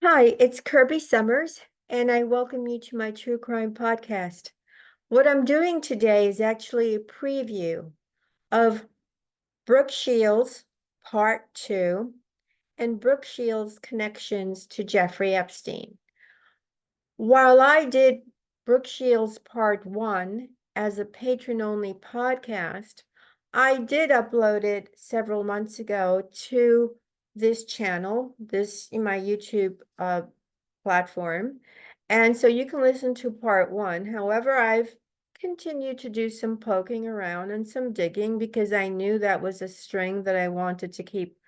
Hi, it's Kirby Summers, and I welcome you to my true crime podcast. What I'm doing today is actually a preview of Brooke Shields Part 2 and Brooke Shields' connections to Jeffrey Epstein. While I did Brooke Shields Part 1 as a patron-only podcast, I did upload it several months ago to this channel, in my YouTube platform. And so you can listen to part 1. However, I've continued to do some poking around and some digging because I knew that was a string that I wanted to keep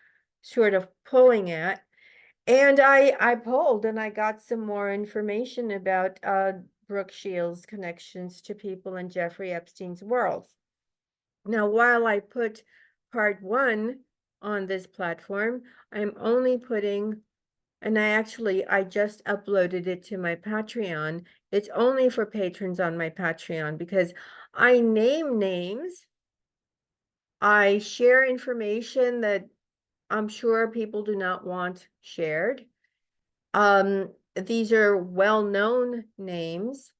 sort of pulling at. And I pulled and I got some more information about Brooke Shields' connections to people in Jeffrey Epstein's world. Now, while I put part 1 on this platform, I'm only putting, and I just uploaded it to my Patreon. It's only for patrons on my Patreon because I name names. I share information that I'm sure people do not want shared. These are well-known names,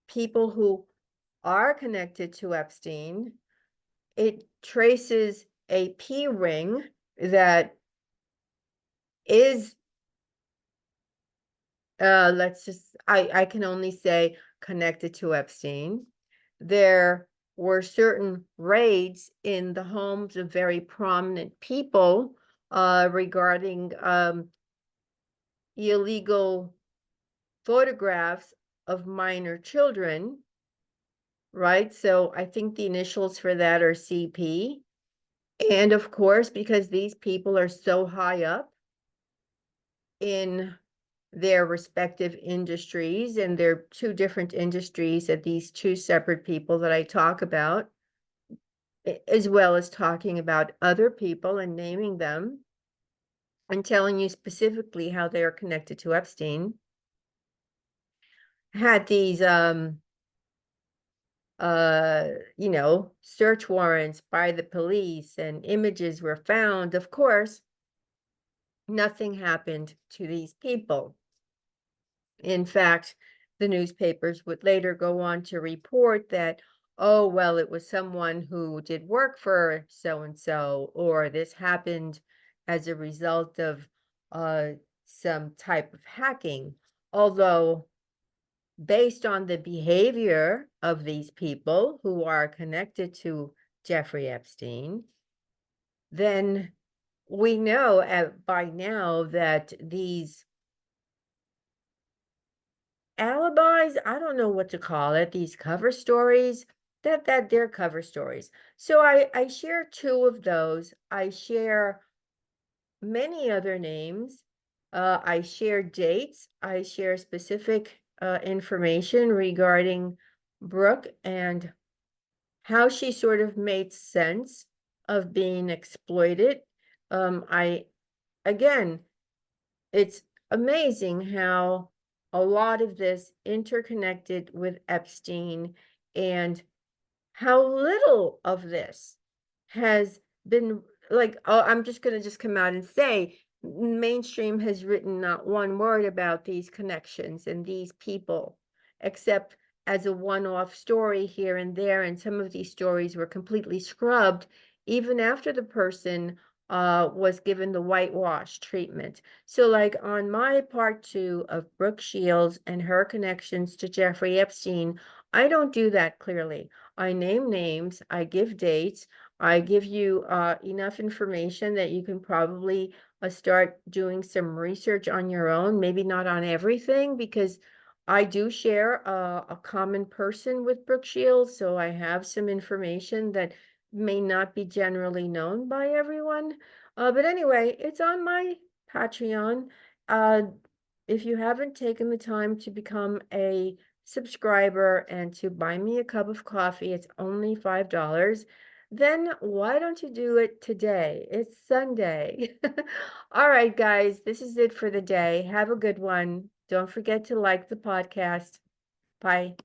people who are connected to Epstein. It traces a P ring that is, I can only say connected to Epstein. There were certain raids in the homes of very prominent people regarding illegal photographs of minor children, right? So I think the initials for that are CP. And of course, because these people are so high up in their respective industries, and they're two different industries that these two separate people that I talk about, as well as talking about other people and naming them and telling you specifically how they are connected to Epstein, had these search warrants by the police and images were found. Of course, nothing happened to these people. In fact, the newspapers would later go on to report that, oh, well, it was someone who did work for so-and-so, or this happened as a result of some type of hacking. Although, based on the behavior of these people who are connected to Jeffrey Epstein, then we know by now that these alibis, I don't know what to call it, these cover stories, that they're cover stories. So I share 2 of those. I share many other names. I share dates. I share specific information regarding Brooke and how she sort of made sense of being exploited. Again, it's amazing how a lot of this interconnected with Epstein and how little of this has been, like, oh, I'm just going to just come out and say mainstream has written not one word about these connections and these people, except as a one-off story here and there. And some of these stories were completely scrubbed even after the person was given the whitewash treatment. So like on my part 2 of Brooke Shields and her connections to Jeffrey Epstein, I don't do that clearly. I name names, I give dates, I give you enough information that you can probably start doing some research on your own, maybe not on everything, because I do share a common person with Brooke Shields, so I have some information that may not be generally known by everyone. But anyway, it's on my Patreon. Uh, if you haven't taken the time to become a subscriber and to buy me a cup of coffee, it's only $5. Then why don't you do it today? It's Sunday. All right, guys, this is it for the day. Have a good one. Don't forget to like the podcast. Bye.